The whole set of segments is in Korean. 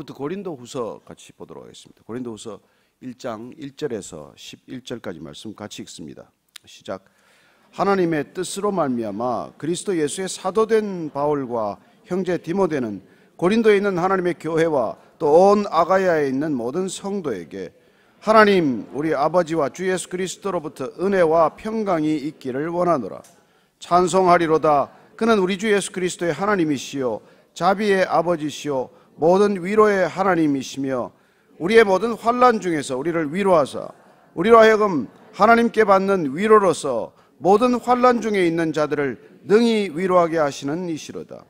오늘부터 고린도후서 같이 보도록 하겠습니다. 고린도후서 1장 1절에서 11절까지 말씀 같이 읽습니다. 시작. 하나님의 뜻으로 말미암아 그리스도 예수의 사도된 바울과 형제 디모데는 고린도에 있는 하나님의 교회와 또 온 아가야에 있는 모든 성도에게 하나님 우리 아버지와 주 예수 그리스도로부터 은혜와 평강이 있기를 원하노라. 찬송하리로다. 그는 우리 주 예수 그리스도의 하나님이시요 자비의 아버지시요 모든 위로의 하나님이시며 우리의 모든 환난 중에서 우리를 위로하사 우리로 하여금 하나님께 받는 위로로서 모든 환난 중에 있는 자들을 능히 위로하게 하시는 이시로다.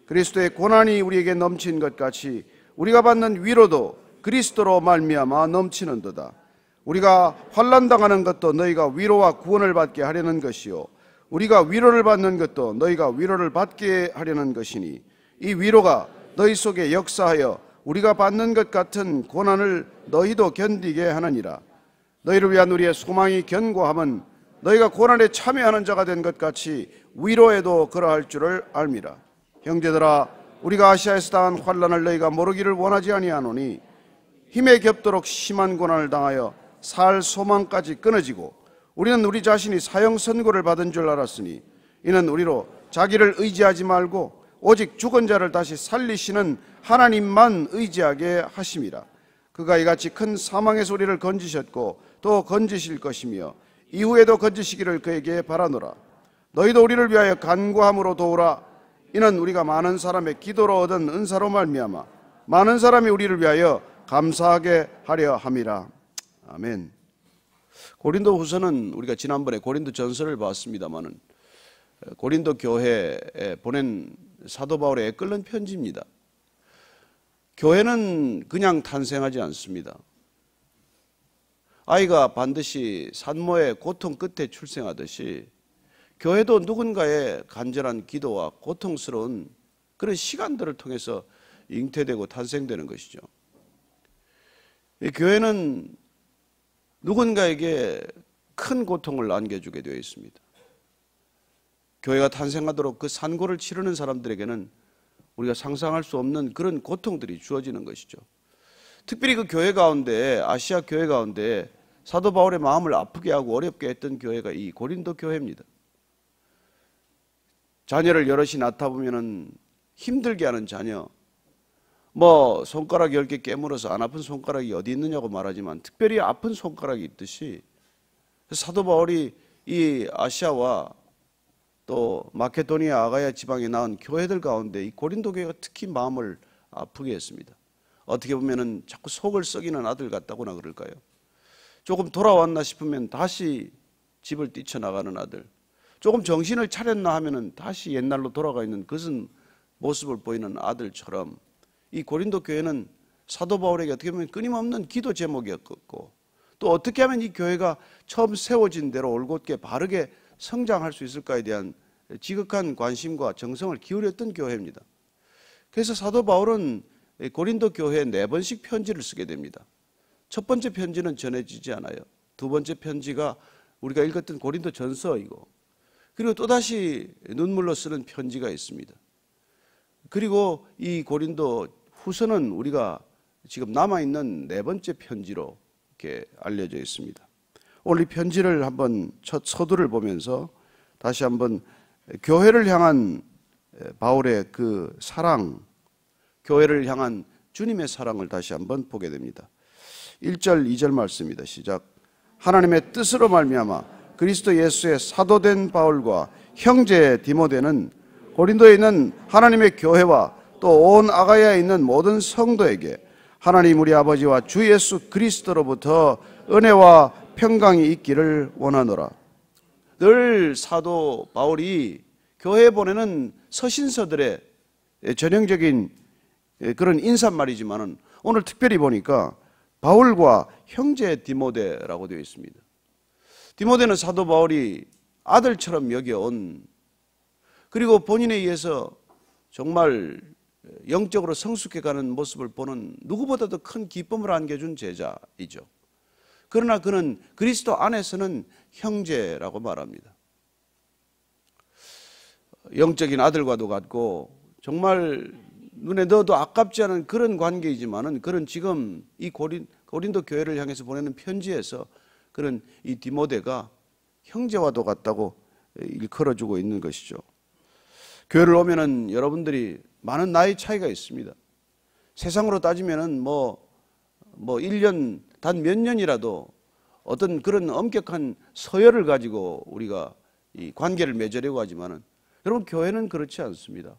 그리스도의 고난이 우리에게 넘친 것 같이 우리가 받는 위로도 그리스도로 말미암아 넘치는도다. 우리가 환난 당하는 것도 너희가 위로와 구원을 받게 하려는 것이요 우리가 위로를 받는 것도 너희가 위로를 받게 하려는 것이니 이 위로가 너희 속에 역사하여 우리가 받는 것 같은 고난을 너희도 견디게 하느니라. 너희를 위한 우리의 소망이 견고함은 너희가 고난에 참여하는 자가 된 것 같이 위로에도 그러할 줄을 알미라. 형제들아, 우리가 아시아에서 당한 환난을 너희가 모르기를 원하지 아니하노니 힘에 겹도록 심한 고난을 당하여 살 소망까지 끊어지고 우리는 우리 자신이 사형 선고를 받은 줄 알았으니 이는 우리로 자기를 의지하지 말고 오직 죽은 자를 다시 살리시는 하나님만 의지하게 하심이라. 그가 이같이 큰 사망에서 우리를 건지셨고 또 건지실 것이며 이후에도 건지시기를 그에게 바라노라. 너희도 우리를 위하여 간구함으로 도우라. 이는 우리가 많은 사람의 기도로 얻은 은사로 말미암아 많은 사람이 우리를 위하여 감사하게 하려 함이라. 아멘. 고린도후서는 우리가 지난번에 고린도 전서를 봤습니다마는 고린도 교회에 보낸 사도 바울의 애끓는 편지입니다. 교회는 그냥 탄생하지 않습니다. 아이가 반드시 산모의 고통 끝에 출생하듯이 교회도 누군가의 간절한 기도와 고통스러운 그런 시간들을 통해서 잉태되고 탄생되는 것이죠. 이 교회는 누군가에게 큰 고통을 안겨주게 되어 있습니다. 교회가 탄생하도록 그 산고를 치르는 사람들에게는 우리가 상상할 수 없는 그런 고통들이 주어지는 것이죠. 특별히 그 교회 가운데, 아시아 교회 가운데 사도 바울의 마음을 아프게 하고 어렵게 했던 교회가 이 고린도 교회입니다. 자녀를 여럿이 낳다 보면은 힘들게 하는 자녀, 손가락 10개 깨물어서 안 아픈 손가락이 어디 있느냐고 말하지만 특별히 아픈 손가락이 있듯이 사도 바울이 이 아시아와 또 마케도니아 아가야 지방에 낳은 교회들 가운데 이 고린도 교회가 특히 마음을 아프게 했습니다. 어떻게 보면은 자꾸 속을 썩이는 아들 같다고나 그럴까요? 조금 돌아왔나 싶으면 다시 집을 뛰쳐나가는 아들, 조금 정신을 차렸나 하면은 다시 옛날로 돌아가 있는 그런 모습을 보이는 아들처럼 이 고린도 교회는 사도 바울에게 어떻게 보면 끊임없는 기도 제목이었고 또 어떻게 하면 이 교회가 처음 세워진 대로 올곧게 바르게 성장할 수 있을까에 대한 지극한 관심과 정성을 기울였던 교회입니다. 그래서 사도 바울은 고린도 교회에 4번씩 편지를 쓰게 됩니다. 첫 번째 편지는 전해지지 않아요. 두 번째 편지가 우리가 읽었던 고린도 전서이고 그리고 또다시 눈물로 쓰는 편지가 있습니다. 그리고 이 고린도 후서는 우리가 지금 남아있는 4번째 편지로 이렇게 알려져 있습니다. 오늘 이 편지를 한번 첫 서두를 보면서 다시 한번 교회를 향한 바울의 그 사랑, 교회를 향한 주님의 사랑을 다시 한번 보게 됩니다. 1절, 2절 말씀입니다. 시작. 하나님의 뜻으로 말미암아 그리스도 예수의 사도된 바울과 형제 디모데는 고린도에 있는 하나님의 교회와 또 온 아가야에 있는 모든 성도에게 하나님 우리 아버지와 주 예수 그리스도로부터 은혜와 평강이 있기를 원하노라. 늘 사도 바울이 교회에 보내는 서신서들의 전형적인 그런 인사말이지만은 오늘 특별히 보니까 바울과 형제 디모데라고 되어 있습니다. 디모데는 사도 바울이 아들처럼 여겨온, 그리고 본인에 의해서 정말 영적으로 성숙해가는 모습을 보는 누구보다도 큰 기쁨을 안겨준 제자이죠. 그러나 그는 그리스도 안에서는 형제라고 말합니다. 영적인 아들과도 같고 정말 눈에 넣어도 아깝지 않은 그런 관계이지만은 그런 지금 이 고린도 교회를 향해서 보내는 편지에서 그런 이 디모데가 형제와도 같다고 일컬어주고 있는 것이죠. 교회를 오면은 여러분들이 많은 나이 차이가 있습니다. 세상으로 따지면은 뭐 1년 단 몇 년이라도 어떤 그런 엄격한 서열을 가지고 우리가 이 관계를 맺으려고 하지만은 여러분 교회는 그렇지 않습니다.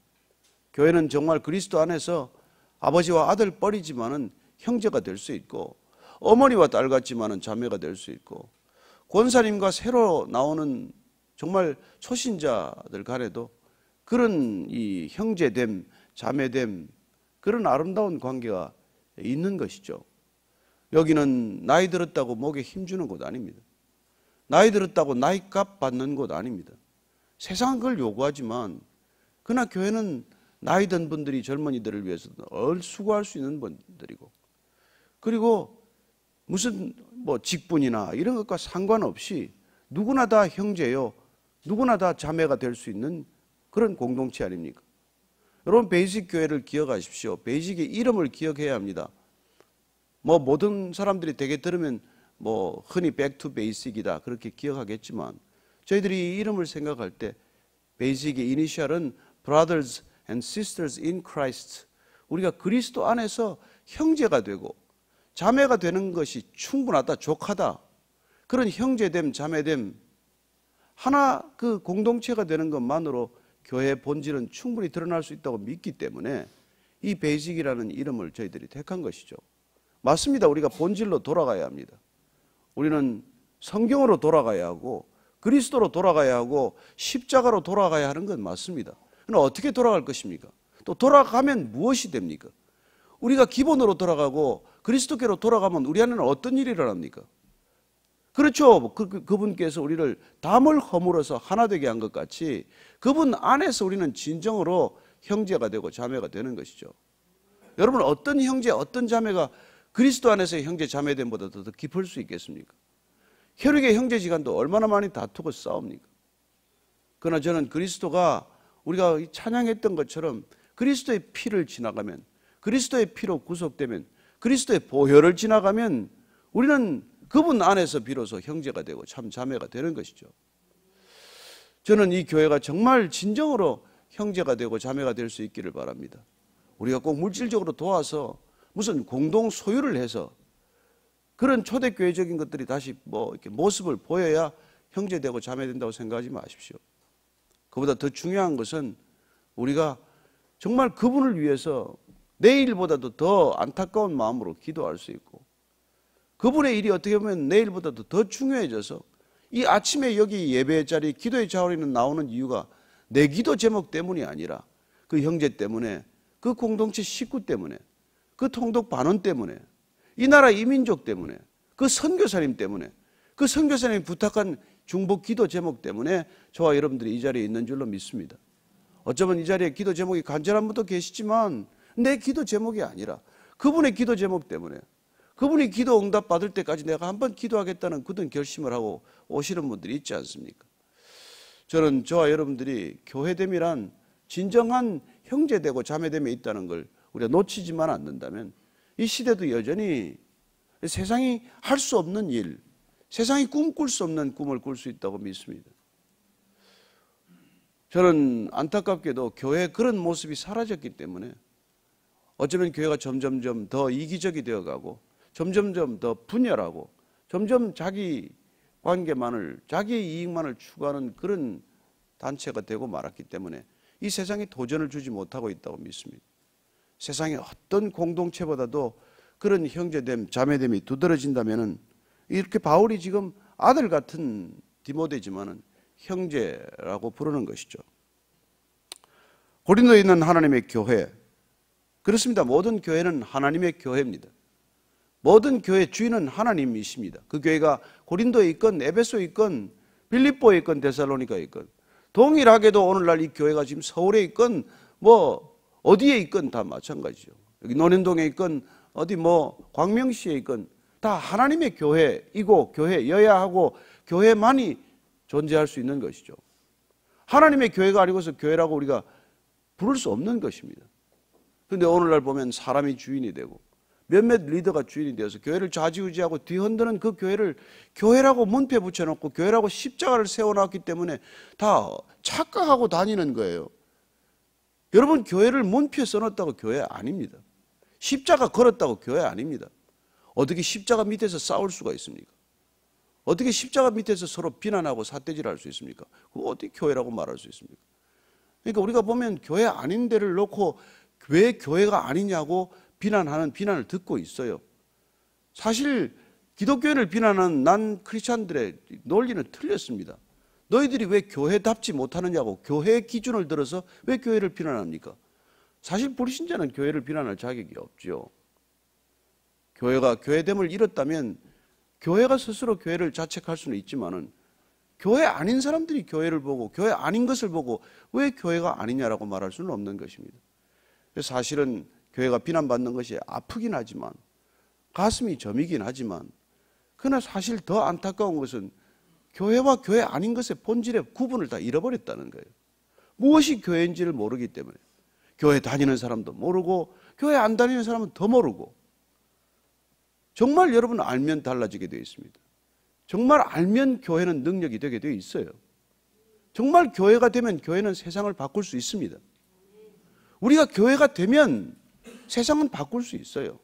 교회는 정말 그리스도 안에서 아버지와 아들 뻘이지만은 형제가 될 수 있고 어머니와 딸 같지만은 자매가 될 수 있고 권사님과 새로 나오는 정말 초신자들 간에도 그런 이 형제됨, 자매됨 그런 아름다운 관계가 있는 것이죠. 여기는 나이 들었다고 목에 힘주는 곳 아닙니다. 나이 들었다고 나이값 받는 곳 아닙니다. 세상은 그걸 요구하지만 그러나 교회는 나이 든 분들이 젊은이들을 위해서 수고할 수 있는 분들이고 그리고 무슨 뭐 직분이나 이런 것과 상관없이 누구나 다 형제요, 누구나 다 자매가 될 수 있는 그런 공동체 아닙니까? 여러분 베이직 교회를 기억하십시오. 베이직의 이름을 기억해야 합니다. 뭐 모든 사람들이 되게 들으면 뭐 흔히 back to basic이다 그렇게 기억하겠지만 저희들이 이 이름을 생각할 때 베이직의 이니셜은 brothers and sisters in Christ. 우리가 그리스도 안에서 형제가 되고 자매가 되는 것이 충분하다, 족하다. 그런 형제됨, 자매됨 하나 그 공동체가 되는 것만으로 교회의 본질은 충분히 드러날 수 있다고 믿기 때문에 이 베이직이라는 이름을 저희들이 택한 것이죠. 맞습니다. 우리가 본질로 돌아가야 합니다. 우리는 성경으로 돌아가야 하고 그리스도로 돌아가야 하고 십자가로 돌아가야 하는 건 맞습니다. 그럼 어떻게 돌아갈 것입니까? 또 돌아가면 무엇이 됩니까? 우리가 기본으로 돌아가고 그리스도께로 돌아가면 우리 안에는 어떤 일이 일어납니까? 그렇죠. 그분께서 우리를 담을 허물어서 하나 되게 한 것 같이 그분 안에서 우리는 진정으로 형제가 되고 자매가 되는 것이죠. 여러분 어떤 형제, 어떤 자매가 그리스도 안에서의 형제 자매됨보다 더 깊을 수 있겠습니까? 혈육의 형제지간도 얼마나 많이 다투고 싸웁니까? 그러나 저는 그리스도가 우리가 찬양했던 것처럼 그리스도의 피를 지나가면 그리스도의 피로 구속되면 그리스도의 보혈을 지나가면 우리는 그분 안에서 비로소 형제가 되고 참 자매가 되는 것이죠. 저는 이 교회가 정말 진정으로 형제가 되고 자매가 될 수 있기를 바랍니다. 우리가 꼭 물질적으로 도와서 무슨 공동 소유를 해서 그런 초대교회적인 것들이 다시 뭐 이렇게 모습을 보여야 형제되고 자매된다고 생각하지 마십시오. 그보다 더 중요한 것은 우리가 정말 그분을 위해서 내일보다도 더 안타까운 마음으로 기도할 수 있고 그분의 일이 어떻게 보면 내일보다도 더 중요해져서 이 아침에 여기 예배의 자리 기도의 자리는 나오는 이유가 내 기도 제목 때문이 아니라 그 형제 때문에 그 공동체 식구 때문에 그 통독 반원 때문에 이 나라 이민족 때문에 그 선교사님 때문에 그 선교사님이 부탁한 중보 기도 제목 때문에 저와 여러분들이 이 자리에 있는 줄로 믿습니다. 어쩌면 이 자리에 기도 제목이 간절한 분도 계시지만 내 기도 제목이 아니라 그분의 기도 제목 때문에 그분이 기도 응답 받을 때까지 내가 한번 기도하겠다는 굳은 결심을 하고 오시는 분들이 있지 않습니까? 저는 저와 여러분들이 교회됨이란 진정한 형제되고 자매됨에 있다는 걸 우리가 놓치지만 않는다면 이 시대도 여전히 세상이 할 수 없는 일, 세상이 꿈꿀 수 없는 꿈을 꿀 수 있다고 믿습니다. 저는 안타깝게도 교회의 그런 모습이 사라졌기 때문에 어쩌면 교회가 점점점 더 이기적이 되어가고 점점점 더 분열하고 점점 자기 관계만을 자기의 이익만을 추구하는 그런 단체가 되고 말았기 때문에 이 세상에 도전을 주지 못하고 있다고 믿습니다. 세상의 어떤 공동체보다도 그런 형제됨, 자매됨이 두드러진다면은 이렇게 바울이 지금 아들 같은 디모데지만은 형제라고 부르는 것이죠. 고린도에 있는 하나님의 교회, 그렇습니다. 모든 교회는 하나님의 교회입니다. 모든 교회 주인은 하나님이십니다. 그 교회가 고린도에 있건 에베소에 있건 빌립보에 있건 데살로니가에 있건 동일하게도 오늘날 이 교회가 지금 서울에 있건 뭐 어디에 있건 다 마찬가지죠. 여기 논현동에 있건 어디 뭐 광명시에 있건 다 하나님의 교회이고 교회여야 하고 교회만이 존재할 수 있는 것이죠. 하나님의 교회가 아니고서 교회라고 우리가 부를 수 없는 것입니다. 그런데 오늘날 보면 사람이 주인이 되고 몇몇 리더가 주인이 되어서 교회를 좌지우지하고 뒤흔드는 그 교회를 교회라고 문패 붙여놓고 교회라고 십자가를 세워놨기 때문에 다 착각하고 다니는 거예요. 여러분, 교회를 문패 써놨다고 교회 아닙니다. 십자가 걸었다고 교회 아닙니다. 어떻게 십자가 밑에서 싸울 수가 있습니까? 어떻게 십자가 밑에서 서로 비난하고 삿대질할 수 있습니까? 그거 어떻게 교회라고 말할 수 있습니까? 그러니까 우리가 보면 교회 아닌 데를 놓고 왜 교회가 아니냐고 비난하는 비난을 듣고 있어요. 사실 기독교인을 비난하는 난 크리스찬들의 논리는 틀렸습니다. 너희들이 왜 교회답지 못하느냐고 교회의 기준을 들어서 왜 교회를 비난합니까? 사실 불신자는 교회를 비난할 자격이 없죠. 교회가 교회됨을 잃었다면 교회가 스스로 교회를 자책할 수는 있지만은 교회 아닌 사람들이 교회를 보고 교회 아닌 것을 보고 왜 교회가 아니냐라고 말할 수는 없는 것입니다. 사실은 교회가 비난받는 것이 아프긴 하지만 가슴이 저미긴 하지만 그러나 사실 더 안타까운 것은 교회와 교회 아닌 것의 본질의 구분을 다 잃어버렸다는 거예요. 무엇이 교회인지를 모르기 때문에 교회 다니는 사람도 모르고 교회 안 다니는 사람은 더 모르고 정말 여러분 알면 달라지게 되어 있습니다. 정말 알면 교회는 능력이 되게 되어 있어요. 정말 교회가 되면 교회는 세상을 바꿀 수 있습니다. 우리가 교회가 되면 세상은 바꿀 수 있어요.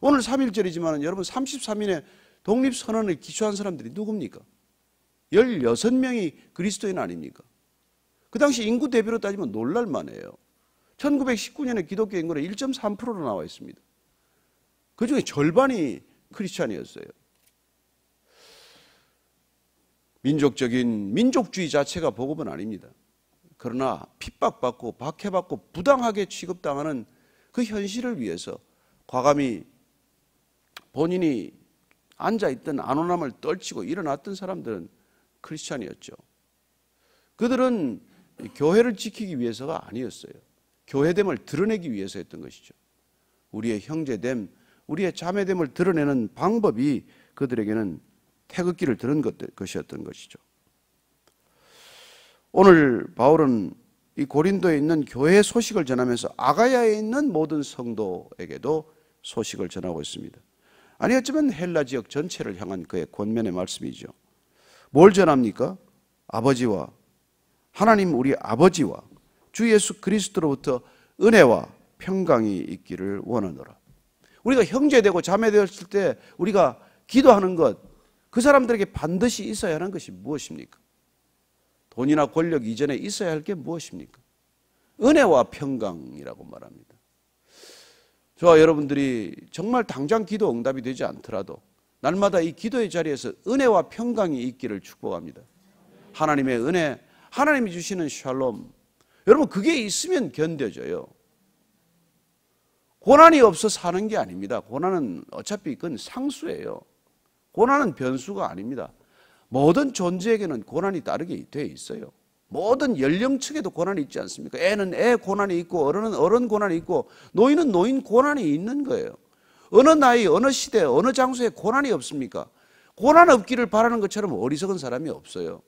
오늘 3.1절이지만 여러분 33인의 독립선언을 기초한 사람들이 누굽니까? 16명이 그리스도인 아닙니까? 그 당시 인구 대비로 따지면 놀랄만해요. 1919년에 기독교 인구는 1.3%로 나와 있습니다. 그 중에 절반이 크리스찬이었어요. 민족적인 민족주의 자체가 복음은 아닙니다. 그러나 핍박받고 박해받고 부당하게 취급당하는 그 현실을 위해서 과감히 본인이 앉아있던 안온함을 떨치고 일어났던 사람들은 크리스찬이었죠. 그들은 교회를 지키기 위해서가 아니었어요. 교회됨을 드러내기 위해서 했던 것이죠. 우리의 형제됨, 우리의 자매됨을 드러내는 방법이 그들에게는 태극기를 드는 것이었던 것이죠. 오늘 바울은 이 고린도에 있는 교회의 소식을 전하면서 아가야에 있는 모든 성도에게도 소식을 전하고 있습니다. 아니 어쩌면 헬라 지역 전체를 향한 그의 권면의 말씀이죠. 뭘 전합니까? 아버지와 하나님 우리 아버지와 주 예수 그리스도로부터 은혜와 평강이 있기를 원하노라. 우리가 형제되고 자매되었을 때 우리가 기도하는 것, 그 사람들에게 반드시 있어야 하는 것이 무엇입니까? 돈이나 권력 이전에 있어야 할 게 무엇입니까? 은혜와 평강이라고 말합니다. 저와 여러분들이 정말 당장 기도 응답이 되지 않더라도 날마다 이 기도의 자리에서 은혜와 평강이 있기를 축복합니다. 하나님의 은혜, 하나님이 주시는 샬롬, 여러분 그게 있으면 견뎌져요. 고난이 없어 사는 게 아닙니다. 고난은 어차피 그건 상수예요. 고난은 변수가 아닙니다. 모든 존재에게는 고난이 따르게 되어 있어요. 모든 연령층에도 고난이 있지 않습니까? 애는 애 고난이 있고 어른은 어른 고난이 있고 노인은 노인 고난이 있는 거예요. 어느 나이, 어느 시대, 어느 장소에 고난이 없습니까? 고난 없기를 바라는 것처럼 어리석은 사람이 없어요.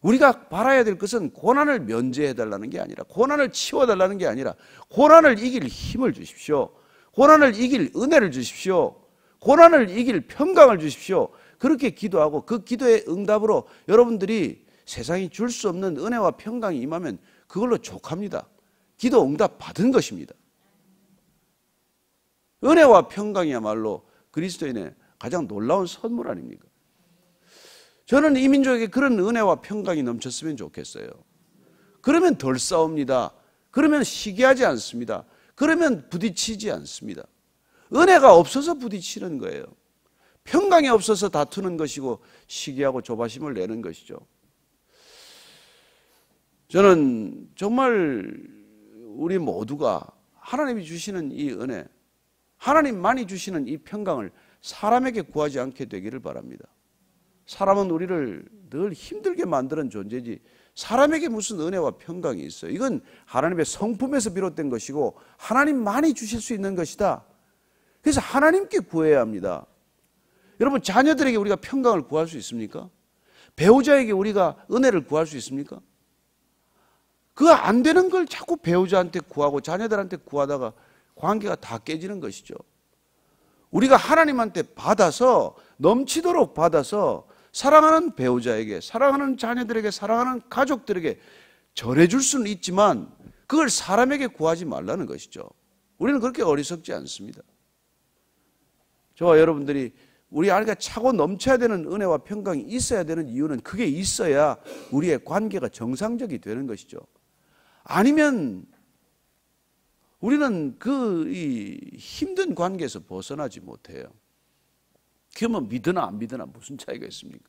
우리가 바라야 될 것은 고난을 면제해달라는 게 아니라 고난을 치워달라는 게 아니라 고난을 이길 힘을 주십시오. 고난을 이길 은혜를 주십시오. 고난을 이길 평강을 주십시오. 그렇게 기도하고 그 기도의 응답으로 여러분들이 세상이 줄 수 없는 은혜와 평강이 임하면 그걸로 족합니다. 기도 응답 받은 것입니다. 은혜와 평강이야말로 그리스도인의 가장 놀라운 선물 아닙니까? 저는 이 민족에게 그런 은혜와 평강이 넘쳤으면 좋겠어요. 그러면 덜 싸웁니다. 그러면 시기하지 않습니다. 그러면 부딪히지 않습니다. 은혜가 없어서 부딪히는 거예요. 평강이 없어서 다투는 것이고 시기하고 조바심을 내는 것이죠. 저는 정말 우리 모두가 하나님이 주시는 이 은혜, 하나님만이 주시는 이 평강을 사람에게 구하지 않게 되기를 바랍니다. 사람은 우리를 늘 힘들게 만드는 존재지 사람에게 무슨 은혜와 평강이 있어요. 이건 하나님의 성품에서 비롯된 것이고 하나님만이 주실 수 있는 것이다. 그래서 하나님께 구해야 합니다. 여러분 자녀들에게 우리가 평강을 구할 수 있습니까? 배우자에게 우리가 은혜를 구할 수 있습니까? 그거 안 되는 걸 자꾸 배우자한테 구하고 자녀들한테 구하다가 관계가 다 깨지는 것이죠. 우리가 하나님한테 받아서 넘치도록 받아서 사랑하는 배우자에게, 사랑하는 자녀들에게, 사랑하는 가족들에게 전해줄 수는 있지만 그걸 사람에게 구하지 말라는 것이죠. 우리는 그렇게 어리석지 않습니다. 저와 여러분들이 우리 안에 차고 넘쳐야 되는 은혜와 평강이 있어야 되는 이유는 그게 있어야 우리의 관계가 정상적이 되는 것이죠. 아니면 우리는 이 힘든 관계에서 벗어나지 못해요. 그러면 믿으나 안 믿으나 무슨 차이가 있습니까?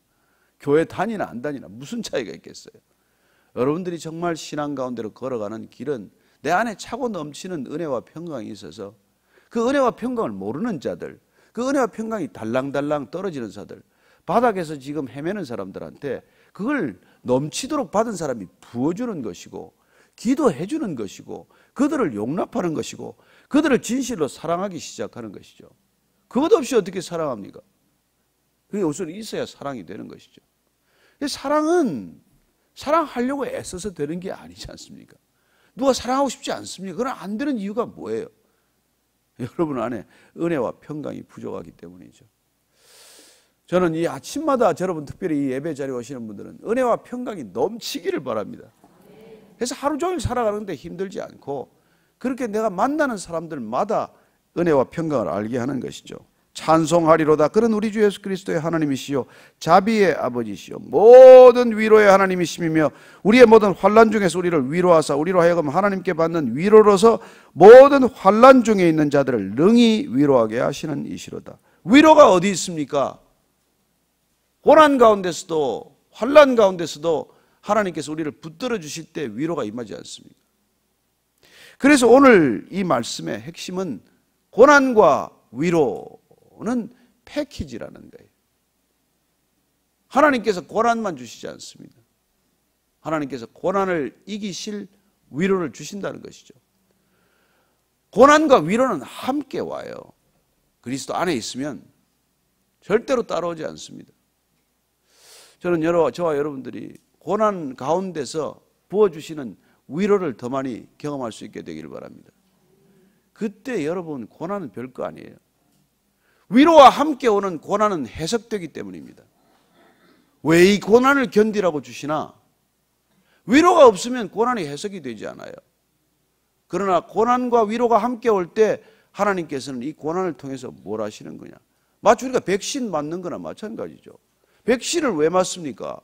교회 다니나 안 다니나 무슨 차이가 있겠어요? 여러분들이 정말 신앙 가운데로 걸어가는 길은 내 안에 차고 넘치는 은혜와 평강이 있어서 그 은혜와 평강을 모르는 자들, 그 은혜와 평강이 달랑달랑 떨어지는 자들, 바닥에서 지금 헤매는 사람들한테 그걸 넘치도록 받은 사람이 부어주는 것이고 기도해 주는 것이고 그들을 용납하는 것이고 그들을 진실로 사랑하기 시작하는 것이죠. 그것 없이 어떻게 사랑합니까? 그게 우선 있어야 사랑이 되는 것이죠. 사랑은 사랑하려고 애써서 되는 게 아니지 않습니까? 누가 사랑하고 싶지 않습니까? 그건 안 되는 이유가 뭐예요? 여러분 안에 은혜와 평강이 부족하기 때문이죠. 저는 이 아침마다 여러분 특별히 이 예배 자리에 오시는 분들은 은혜와 평강이 넘치기를 바랍니다. 그래서 하루 종일 살아가는데 힘들지 않고 그렇게 내가 만나는 사람들마다 은혜와 평강을 알게 하는 것이죠. 찬송하리로다. 그는 우리 주 예수 그리스도의 하나님이시요 자비의 아버지시요 모든 위로의 하나님이심이며 우리의 모든 환난 중에서 우리를 위로하사 우리로 하여금 하나님께 받는 위로로서 모든 환난 중에 있는 자들을 능히 위로하게 하시는 이시로다. 위로가 어디 있습니까? 고난 가운데서도 환난 가운데서도 하나님께서 우리를 붙들어 주실 때 위로가 임하지 않습니까? 그래서 오늘 이 말씀의 핵심은 고난과 위로는 패키지라는 거예요. 하나님께서 고난만 주시지 않습니다. 하나님께서 고난을 이기실 위로를 주신다는 것이죠. 고난과 위로는 함께 와요. 그리스도 안에 있으면 절대로 따라오지 않습니다. 저는 저와 여러분들이 고난 가운데서 부어주시는 위로를 더 많이 경험할 수 있게 되기를 바랍니다. 그때 여러분 고난은 별거 아니에요. 위로와 함께 오는 고난은 해석되기 때문입니다. 왜 이 고난을 견디라고 주시나? 위로가 없으면 고난이 해석이 되지 않아요. 그러나 고난과 위로가 함께 올 때 하나님께서는 이 고난을 통해서 뭘 하시는 거냐? 마치 우리가 백신 맞는 거나 마찬가지죠. 백신을 왜 맞습니까?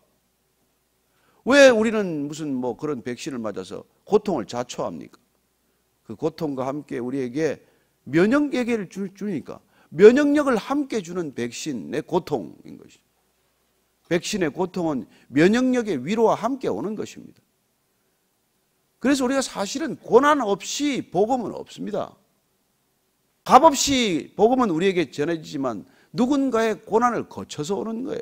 왜 우리는 무슨 그런 백신을 맞아서 고통을 자초합니까? 그 고통과 함께 우리에게 면역력을 주니까 면역력을 함께 주는 백신의 고통인 것이죠. 백신의 고통은 면역력의 위로와 함께 오는 것입니다. 그래서 우리가 사실은 고난 없이 복음은 없습니다. 값없이 복음은 우리에게 전해지지만 누군가의 고난을 거쳐서 오는 거예요.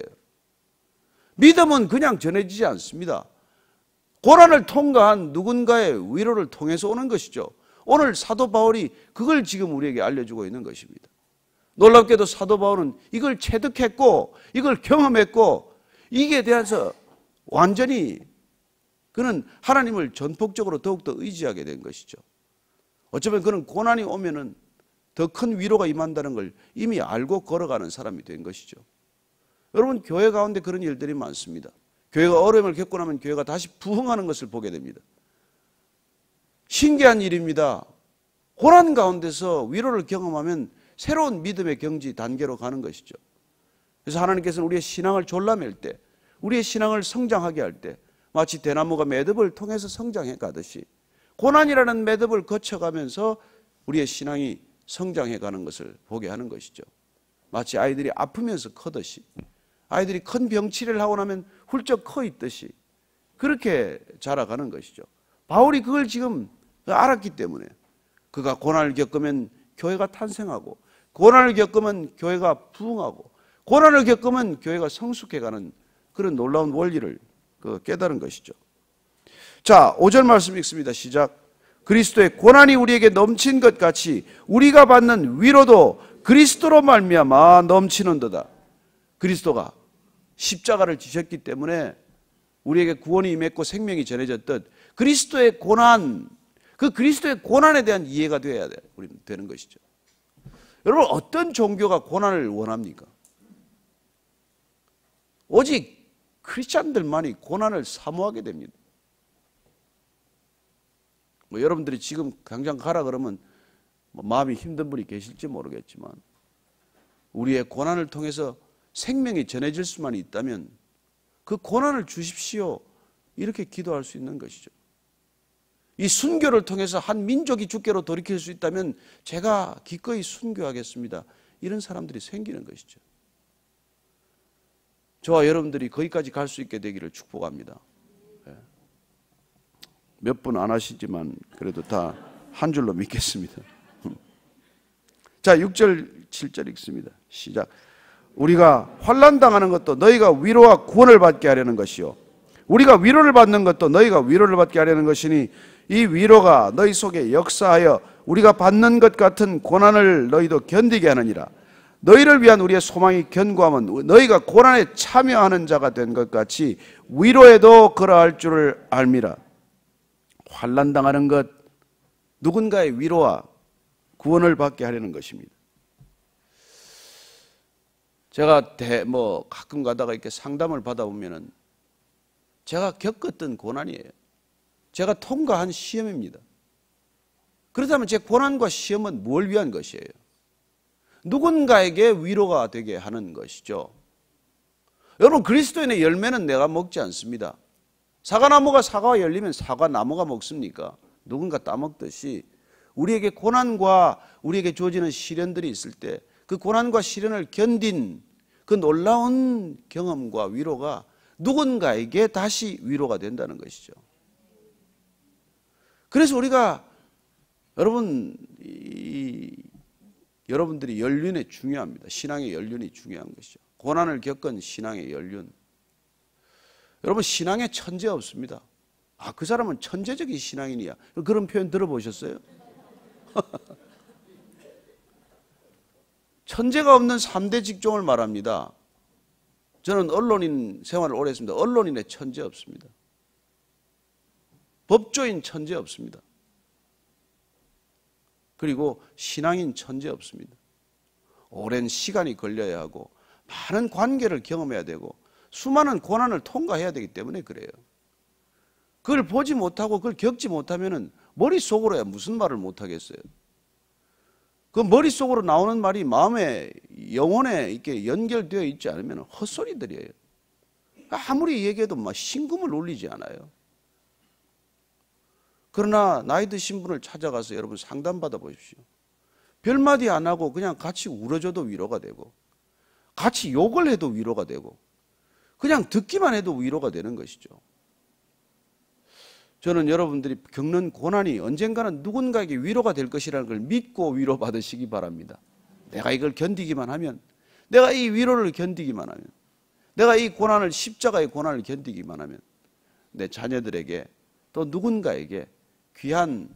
믿음은 그냥 전해지지 않습니다. 고난을 통과한 누군가의 위로를 통해서 오는 것이죠. 오늘 사도 바울이 그걸 지금 우리에게 알려주고 있는 것입니다. 놀랍게도 사도 바울은 이걸 체득했고 이걸 경험했고 이게 대해서 완전히 그는 하나님을 전폭적으로 더욱더 의지하게 된 것이죠. 어쩌면 그는 고난이 오면은 더 큰 위로가 임한다는 걸 이미 알고 걸어가는 사람이 된 것이죠. 여러분 교회 가운데 그런 일들이 많습니다. 교회가 어려움을 겪고 나면 교회가 다시 부흥하는 것을 보게 됩니다. 신기한 일입니다. 고난 가운데서 위로를 경험하면 새로운 믿음의 경지 단계로 가는 것이죠. 그래서 하나님께서는 우리의 신앙을 졸라맬 때, 우리의 신앙을 성장하게 할 때 마치 대나무가 매듭을 통해서 성장해 가듯이 고난이라는 매듭을 거쳐가면서 우리의 신앙이 성장해 가는 것을 보게 하는 것이죠. 마치 아이들이 아프면서 크듯이 아이들이 큰 병치레를 하고 나면 훌쩍 커 있듯이 그렇게 자라가는 것이죠. 바울이 그걸 지금 알았기 때문에 그가 고난을 겪으면 교회가 탄생하고 고난을 겪으면 교회가 부흥하고 고난을 겪으면 교회가 성숙해가는 그런 놀라운 원리를 깨달은 것이죠. 자, 5절 말씀 읽습니다. 시작. 그리스도의 고난이 우리에게 넘친 것 같이 우리가 받는 위로도 그리스도로 말미암아 넘치는도다. 그리스도가 십자가를 지셨기 때문에 우리에게 구원이 임했고 생명이 전해졌듯 그리스도의 고난, 그 그리스도의 고난에 대한 이해가 되는 것이죠. 여러분, 어떤 종교가 고난을 원합니까? 오직 크리스찬들만이 고난을 사모하게 됩니다. 여러분들이 지금 당장 가라 그러면 마음이 힘든 분이 계실지 모르겠지만 우리의 고난을 통해서 생명이 전해질 수만 있다면 그 고난을 주십시오, 이렇게 기도할 수 있는 것이죠. 이 순교를 통해서 한 민족이 주께로 돌이킬 수 있다면 제가 기꺼이 순교하겠습니다, 이런 사람들이 생기는 것이죠. 저와 여러분들이 거기까지 갈 수 있게 되기를 축복합니다. 몇 분 안 하시지만 그래도 다 한 줄로 믿겠습니다. 자, 6절 7절 읽습니다. 시작. 우리가 환난 당하는 것도 너희가 위로와 구원을 받게 하려는 것이요, 우리가 위로를 받는 것도 너희가 위로를 받게 하려는 것이니 이 위로가 너희 속에 역사하여 우리가 받는 것 같은 고난을 너희도 견디게 하느니라. 너희를 위한 우리의 소망이 견고하면 너희가 고난에 참여하는 자가 된 것 같이 위로에도 그러할 줄을 알미라. 환난 당하는 것, 누군가의 위로와 구원을 받게 하려는 것입니다. 제가 가끔 가다가 이렇게 상담을 받아보면은 제가 겪었던 고난이에요. 제가 통과한 시험입니다. 그렇다면 제 고난과 시험은 뭘 위한 것이에요? 누군가에게 위로가 되게 하는 것이죠. 여러분, 그리스도인의 열매는 내가 먹지 않습니다. 사과나무가 사과가 열리면 사과나무가 먹습니까? 누군가 따먹듯이 우리에게 고난과 우리에게 주어지는 시련들이 있을 때 그 고난과 시련을 견딘 그 놀라운 경험과 위로가 누군가에게 다시 위로가 된다는 것이죠. 그래서 우리가 여러분들이 연륜이 중요합니다. 신앙의 연륜이 중요한 것이죠. 고난을 겪은 신앙의 연륜. 여러분, 신앙에 천재 없습니다. 아, 그 사람은 천재적인 신앙인이야, 그런 표현 들어보셨어요? 천재가 없는 3대 직종을 말합니다. 저는 언론인 생활을 오래 했습니다. 언론인의 천재 없습니다. 법조인 천재 없습니다. 그리고 신앙인 천재 없습니다. 오랜 시간이 걸려야 하고 많은 관계를 경험해야 되고 수많은 고난을 통과해야 되기 때문에 그래요. 그걸 보지 못하고 그걸 겪지 못하면 머릿속으로야 무슨 말을 못하겠어요. 그 머릿속으로 나오는 말이 마음에, 영혼에 이렇게 연결되어 있지 않으면 헛소리들이에요. 아무리 얘기해도 막 심금을 울리지 않아요. 그러나 나이 드신 분을 찾아가서 여러분 상담받아 보십시오. 별마디 안 하고 그냥 같이 울어줘도 위로가 되고, 같이 욕을 해도 위로가 되고, 그냥 듣기만 해도 위로가 되는 것이죠. 저는 여러분들이 겪는 고난이 언젠가는 누군가에게 위로가 될 것이라는 걸 믿고 위로받으시기 바랍니다. 내가 이걸 견디기만 하면, 내가 이 위로를 견디기만 하면, 내가 이 고난을, 십자가의 고난을 견디기만 하면 내 자녀들에게 또 누군가에게 귀한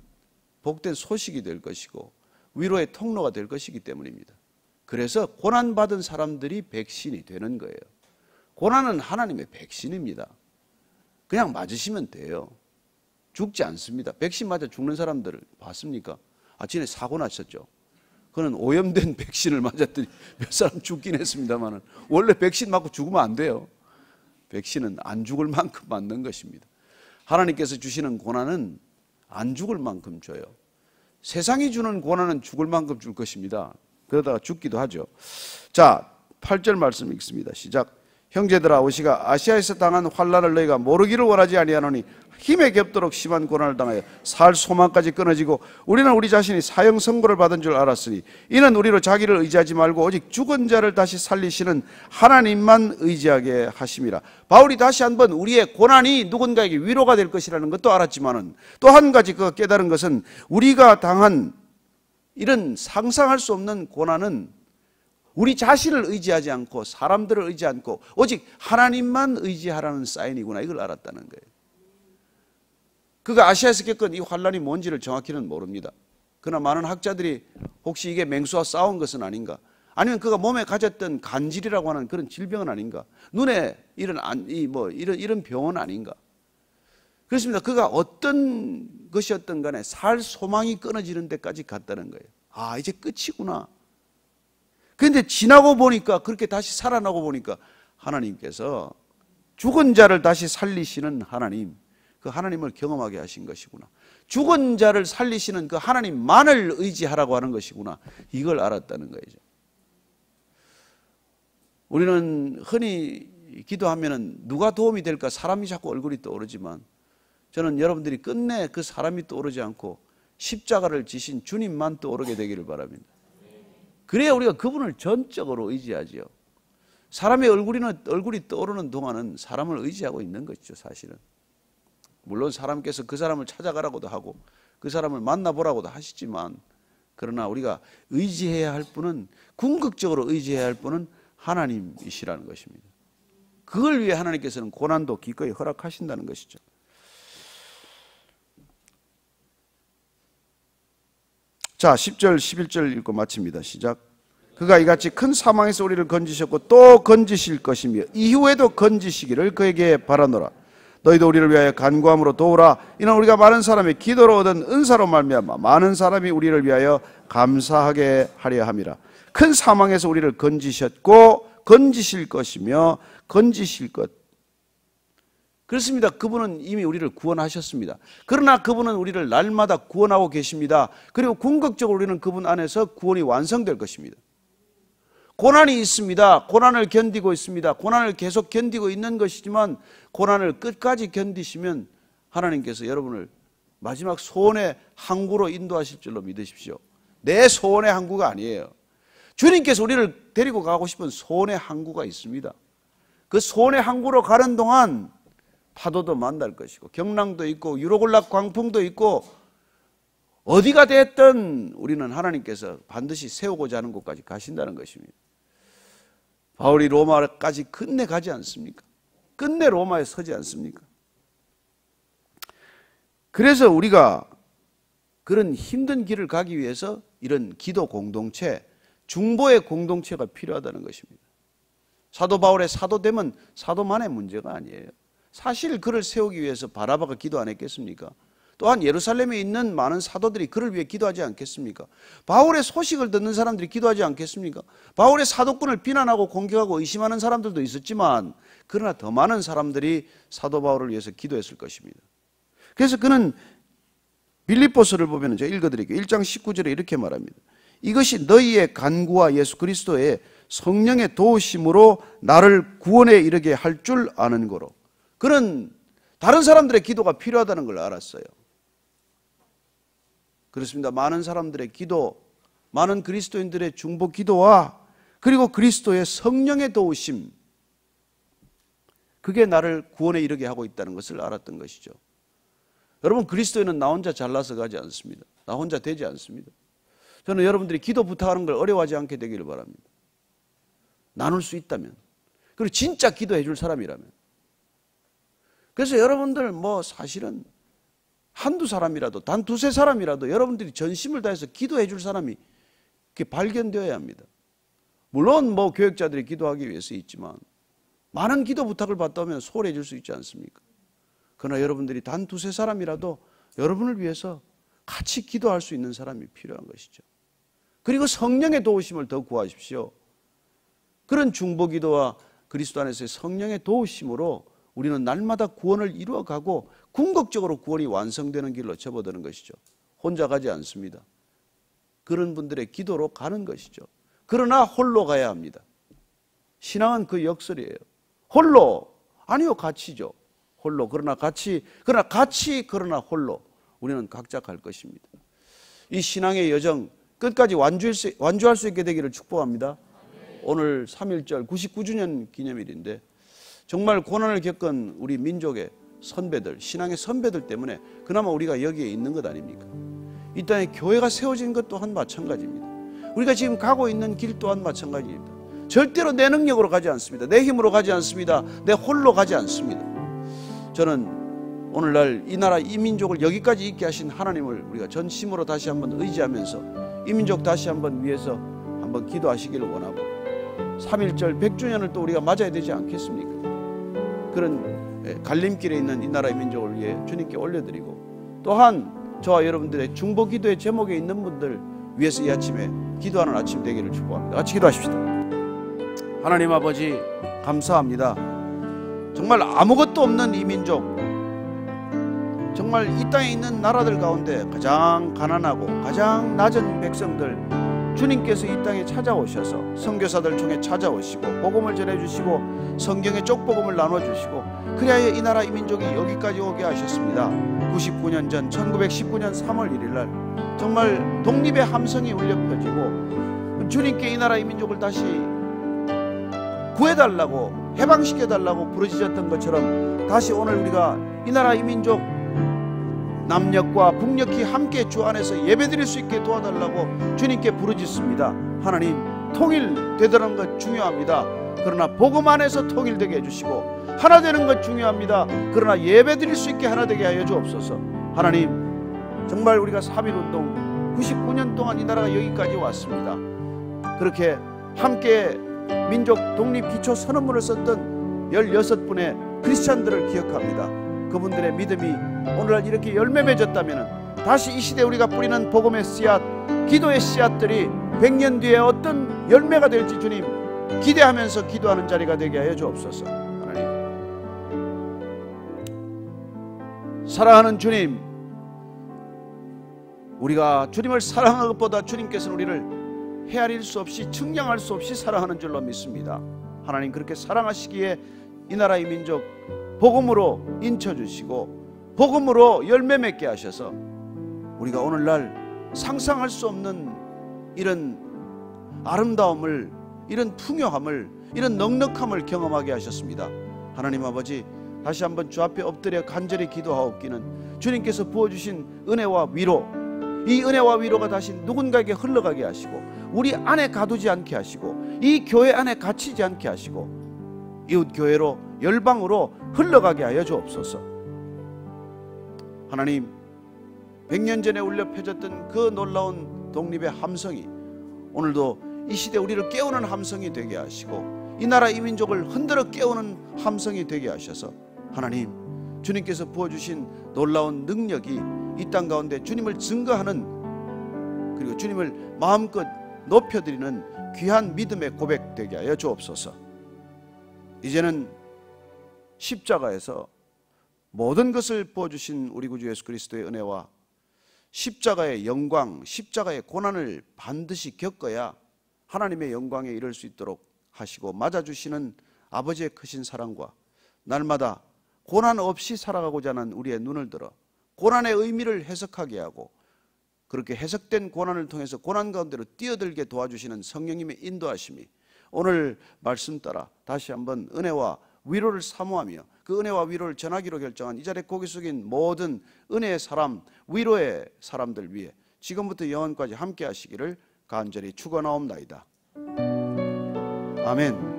복된 소식이 될 것이고 위로의 통로가 될 것이기 때문입니다. 그래서 고난받은 사람들이 백신이 되는 거예요. 고난은 하나님의 백신입니다. 그냥 맞으시면 돼요. 죽지 않습니다. 백신 맞아 죽는 사람들을 봤습니까? 전에 사고 났었죠. 그는 오염된 백신을 맞았더니 몇 사람 죽긴 했습니다만 원래 백신 맞고 죽으면 안 돼요. 백신은 안 죽을 만큼 맞는 것입니다. 하나님께서 주시는 고난은 안 죽을 만큼 줘요. 세상이 주는 고난은 죽을 만큼 줄 것입니다. 그러다가 죽기도 하죠. 자, 8절 말씀 읽습니다. 시작. 형제들아, 오시가 아시아에서 당한 환난을 너희가 모르기를 원하지 아니하노니 힘에 겹도록 심한 고난을 당하여 살 소망까지 끊어지고 우리는 우리 자신이 사형 선고를 받은 줄 알았으니 이는 우리로 자기를 의지하지 말고 오직 죽은 자를 다시 살리시는 하나님만 의지하게 하심이라. 바울이 다시 한번 우리의 고난이 누군가에게 위로가 될 것이라는 것도 알았지만은 또 한 가지 그 깨달은 것은 우리가 당한 이런 상상할 수 없는 고난은 우리 자신을 의지하지 않고 사람들을 의지 않고 오직 하나님만 의지하라는 사인이구나, 이걸 알았다는 거예요. 그가 아시아에서 겪은 이 환난이 뭔지를 정확히는 모릅니다. 그러나 많은 학자들이 혹시 이게 맹수와 싸운 것은 아닌가, 아니면 그가 몸에 가졌던 간질이라고 하는 그런 질병은 아닌가? 눈에 이런 병은 아닌가? 그렇습니다. 그가 어떤 것이었던 간에 살 소망이 끊어지는 데까지 갔다는 거예요. 아, 이제 끝이구나. 그런데 지나고 보니까, 그렇게 다시 살아나고 보니까 하나님께서 죽은 자를 다시 살리시는 하나님, 그 하나님을 경험하게 하신 것이구나. 죽은 자를 살리시는 그 하나님만을 의지하라고 하는 것이구나. 이걸 알았다는 거죠. 우리는 흔히 기도하면은 누가 도움이 될까? 사람이 자꾸 얼굴이 떠오르지만, 저는 여러분들이 끝내 그 사람이 떠오르지 않고 십자가를 지신 주님만 떠오르게 되기를 바랍니다. 그래야 우리가 그분을 전적으로 의지하지요. 사람의 얼굴이 떠오르는 동안은 사람을 의지하고 있는 것이죠, 사실은. 물론 사람께서 그 사람을 찾아가라고도 하고 그 사람을 만나보라고도 하시지만, 그러나 우리가 의지해야 할 분은, 궁극적으로 의지해야 할 분은 하나님이시라는 것입니다. 그걸 위해 하나님께서는 고난도 기꺼이 허락하신다는 것이죠. 자, 10절 11절 읽고 마칩니다. 시작. 그가 이같이 큰 사망에서 우리를 건지셨고 또 건지실 것이며 이후에도 건지시기를 그에게 바라노라. 너희도 우리를 위하여 간구함으로 도우라. 이는 우리가 많은 사람의 기도로 얻은 은사로 말미암아 많은 사람이 우리를 위하여 감사하게 하려 함이라. 큰 사망에서 우리를 건지셨고 건지실 것이며 건지실 것. 그렇습니다. 그분은 이미 우리를 구원하셨습니다. 그러나 그분은 우리를 날마다 구원하고 계십니다. 그리고 궁극적으로 우리는 그분 안에서 구원이 완성될 것입니다. 고난이 있습니다. 고난을 견디고 있습니다. 고난을 계속 견디고 있는 것이지만, 고난을 끝까지 견디시면 하나님께서 여러분을 마지막 소원의 항구로 인도하실 줄로 믿으십시오. 내 소원의 항구가 아니에요. 주님께서 우리를 데리고 가고 싶은 소원의 항구가 있습니다. 그 소원의 항구로 가는 동안 파도도 만날 것이고 경랑도 있고 유로굴락 광풍도 있고, 어디가 됐든 우리는 하나님께서 반드시 세우고자 하는 곳까지 가신다는 것입니다. 바울이 로마까지 끝내 가지 않습니까? 끝내 로마에 서지 않습니까? 그래서 우리가 그런 힘든 길을 가기 위해서 이런 기도 공동체, 중보의 공동체가 필요하다는 것입니다. 사도 바울의 사도됨은 사도만의 문제가 아니에요. 사실 그를 세우기 위해서 바나바가 기도 안 했겠습니까? 또한 예루살렘에 있는 많은 사도들이 그를 위해 기도하지 않겠습니까? 바울의 소식을 듣는 사람들이 기도하지 않겠습니까? 바울의 사도권을 비난하고 공격하고 의심하는 사람들도 있었지만, 그러나 더 많은 사람들이 사도 바울을 위해서 기도했을 것입니다. 그래서 그는 빌립보서를 보면 제가 읽어드릴게요. 1장 19절에 이렇게 말합니다. 이것이 너희의 간구와 예수 그리스도의 성령의 도우심으로 나를 구원에 이르게 할 줄 아는 거로. 그는 다른 사람들의 기도가 필요하다는 걸 알았어요. 그렇습니다. 많은 사람들의 기도, 많은 그리스도인들의 중보 기도와 그리고 그리스도의 성령의 도우심, 그게 나를 구원에 이르게 하고 있다는 것을 알았던 것이죠. 여러분, 그리스도인은 나 혼자 잘나서 가지 않습니다. 나 혼자 되지 않습니다. 저는 여러분들이 기도 부탁하는 걸 어려워하지 않게 되기를 바랍니다. 나눌 수 있다면, 그리고 진짜 기도해 줄 사람이라면. 그래서 여러분들 사실은 한두 사람이라도, 단 두세 사람이라도 여러분들이 전심을 다해서 기도해 줄 사람이 발견되어야 합니다. 물론 교역자들이 기도하기 위해서 있지만, 많은 기도 부탁을 받다 보면 소홀해 질 수 있지 않습니까? 그러나 여러분들이 단 두세 사람이라도 여러분을 위해서 같이 기도할 수 있는 사람이 필요한 것이죠. 그리고 성령의 도우심을 더 구하십시오. 그런 중보기도와 그리스도 안에서의 성령의 도우심으로 우리는 날마다 구원을 이루어가고 궁극적으로 구원이 완성되는 길로 접어드는 것이죠. 혼자 가지 않습니다. 그런 분들의 기도로 가는 것이죠. 그러나 홀로 가야 합니다. 신앙은 그 역설이에요. 홀로, 아니요, 같이죠. 홀로, 그러나 같이, 그러나 홀로 우리는 각자 갈 것입니다. 이 신앙의 여정 끝까지 완주할 수 있게 되기를 축복합니다. 오늘 3.1절 99주년 기념일인데, 정말 고난을 겪은 우리 민족의 선배들, 신앙의 선배들 때문에 그나마 우리가 여기에 있는 것 아닙니까? 이 땅에 교회가 세워진 것 또한 마찬가지입니다. 우리가 지금 가고 있는 길 또한 마찬가지입니다. 절대로 내 능력으로 가지 않습니다. 내 힘으로 가지 않습니다. 내 홀로 가지 않습니다. 저는 오늘날 이 나라, 이 민족을 여기까지 있게 하신 하나님을 우리가 전심으로 다시 한번 의지하면서 이 민족 다시 한번 위해서 한번 한번 기도하시기를 원하고 3.1절 100주년을 또 우리가 맞아야 되지 않겠습니까? 그런 갈림길에 있는 이 나라의 민족을 위해 주님께 올려드리고 또한 저와 여러분들의 중보 기도의 제목에 있는 분들 위해서 이 아침에 기도하는 아침 되기를 축복합니다. 같이 기도하십시다. 하나님 아버지 감사합니다. 정말 아무것도 없는 이 민족, 정말 이 땅에 있는 나라들 가운데 가장 가난하고 가장 낮은 백성들 주님께서 이 땅에 찾아오셔서 선교사들 중에 찾아오시고 복음을 전해주시고 성경의 쪽복음을 나눠주시고 그리하여 이 나라 이 민족이 여기까지 오게 하셨습니다. 99년 전 1919년 3월 1일 날 정말 독립의 함성이 울려 퍼지고 주님께 이 나라 이 민족을 다시 구해달라고 해방시켜달라고 부르짖었던 것처럼 다시 오늘 우리가 이 나라 이 민족 남녘과 북녘이 함께 주 안에서 예배드릴 수 있게 도와달라고 주님께 부르짖습니다. 하나님 통일되도록 것 중요합니다. 그러나 복음 안에서 통일되게 해주시고 하나 되는 것 중요합니다. 그러나 예배드릴 수 있게 하나 되게 하여 주옵소서. 하나님 정말 우리가 3.1운동 99년 동안 이 나라가 여기까지 왔습니다. 그렇게 함께 민족 독립 기초 선언문을 썼던 16분의 크리스찬들을 기억합니다. 그분들의 믿음이 오늘날 이렇게 열매 맺었다면 다시 이 시대에 우리가 뿌리는 복음의 씨앗, 기도의 씨앗들이 100년 뒤에 어떤 열매가 될지 주님 기대하면서 기도하는 자리가 되게 하여 주옵소서. 하나님 사랑하는 주님, 우리가 주님을 사랑하는 것보다 주님께서는 우리를 헤아릴 수 없이 측량할 수 없이 사랑하는 줄로 믿습니다. 하나님 그렇게 사랑하시기에 이 나라의 민족 복음으로 인쳐주시고 복음으로 열매 맺게 하셔서 우리가 오늘날 상상할 수 없는 이런 아름다움을, 이런 풍요함을, 이런 넉넉함을 경험하게 하셨습니다. 하나님 아버지 다시 한번 주 앞에 엎드려 간절히 기도하옵기는 주님께서 부어주신 은혜와 위로, 이 은혜와 위로가 다시 누군가에게 흘러가게 하시고 우리 안에 가두지 않게 하시고 이 교회 안에 갇히지 않게 하시고 이웃교회로 열방으로 흘러가게 하여 주옵소서. 하나님 100년 전에 울려 펴졌던 그 놀라운 독립의 함성이 오늘도 이 시대 우리를 깨우는 함성이 되게 하시고 이 나라 이 민족을 흔들어 깨우는 함성이 되게 하셔서 하나님 주님께서 부어주신 놀라운 능력이 이 땅 가운데 주님을 증거하는 그리고 주님을 마음껏 높여드리는 귀한 믿음의 고백 되게 하여 주옵소서. 이제는 십자가에서 모든 것을 부어주신 우리 구주 예수 그리스도의 은혜와 십자가의 영광, 십자가의 고난을 반드시 겪어야 하나님의 영광에 이를 수 있도록 하시고 맞아주시는 아버지의 크신 사랑과 날마다 고난 없이 살아가고자 하는 우리의 눈을 들어 고난의 의미를 해석하게 하고 그렇게 해석된 고난을 통해서 고난 가운데로 뛰어들게 도와주시는 성령님의 인도하심이 오늘 말씀 따라 다시 한번 은혜와 위로를 사모하며 그 은혜와 위로를 전하기로 결정한 이 자리에 고개 숙인 모든 은혜의 사람, 위로의 사람들 위해 지금부터 영원까지 함께 하시기를 간절히 축원하옵나이다. 아멘.